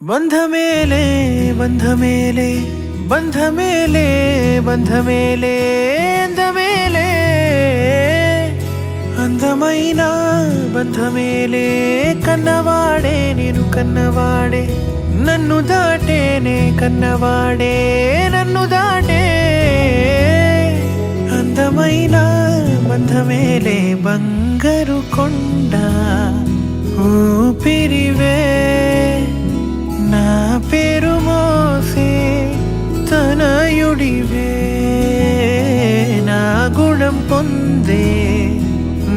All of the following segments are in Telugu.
బంధమేలే బంధమేలే బంధమేలే బంధమేలే అందమేలే అందమైన బంధమేలే కన్నవాడే నేను కన్నవాడే నన్ను దాటేనే కన్నవాడే నన్ను దాటే అందమైన బంధమేలే బంగారు కొండ ఊపిరివే నా పేరు మోసే తనయుడివే నా గుణం పొందే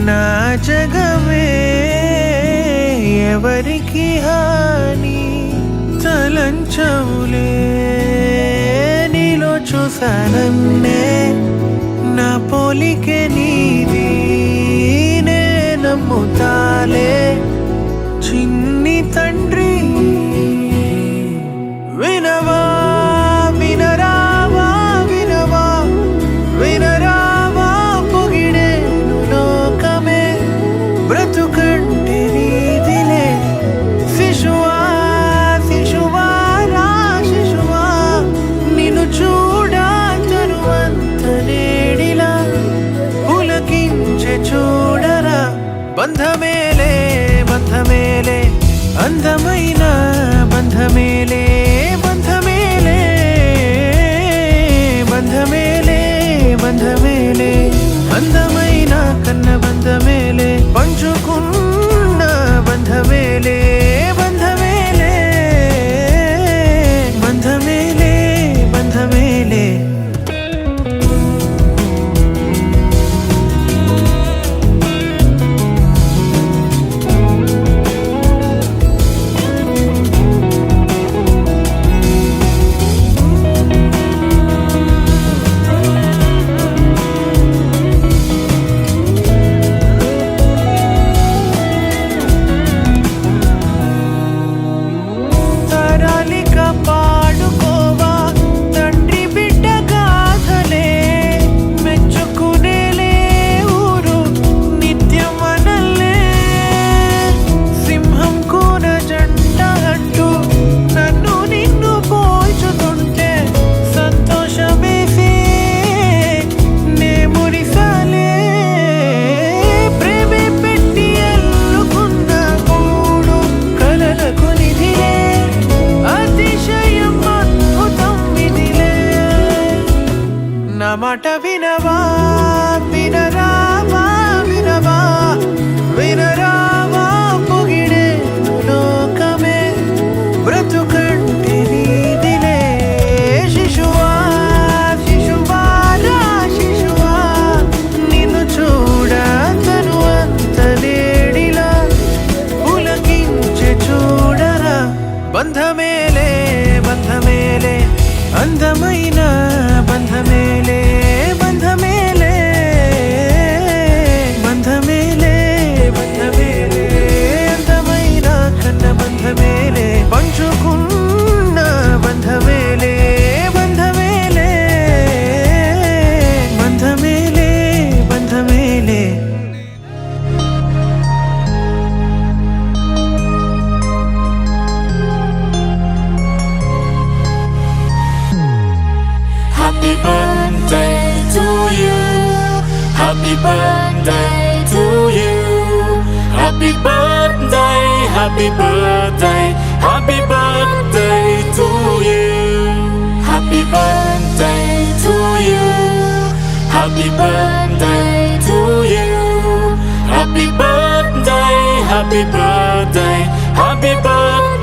నా జగమే ఎవరికి హాని తలంచవులే నీలో చూసానన్నే నా పోలికే నీది నే నమ్ముతాలే చిన్ని తండ్రి వినవా వినరావా వినవా వినరావా పొగిడేను లోకమే బ్రతుకంటే నీదిలే శిశువా శిశువా రా శిశువా నిన్ను చూడా తరువంత నేడిలా పులకించే చూడరా బంధమేలే బంధమేలే అందమైన బంధమేలే బంధమేలే బంధమేలే బంధమేలే అందమైన కన్న బంధమేలే పంచుకున్న బంధమేలే బంధమేలే బంధమేలే బంధమేలే పాడుకోవా తండ్రి బిడ్డ గాథలే మెచ్చుకునేలే ఊరు నిత్యం మనల్లే సింహం కూన జంట అంటూ నన్ను నిన్ను పోల్చుతుంటే సంతోషమేసే నే మురిసాలే ప్రేమే పెట్టి ఎల్లుకున్న కూడు కలలకు నిధిలే అతిశయం అద్భుతం విధిలే నా మాట వినవా వినరావా వినవా వినరావా పొగిడే లోకమే బ్రతుకంటే నీదిలే శిశువా శిశువా రా శిశువా నిన్ను చూడ తరువంత నేడిలా పులకించే చూడరా బంధమేలే బంధమేలే అందమైన బంధమేలే బంధమేలే బంధమేలే బంధమేలే అందమైన కన్న బంధమేలే పంచుకున్న Bandhamele Bandhamele Bandhamele Bandhamele Happy birthday to you. Happy birthday to you. Happy birthday, happy birthday, happy birthday to you. Happy birthday to you. Happy birthday to you. Happy birthday, happy birthday, happy birthday.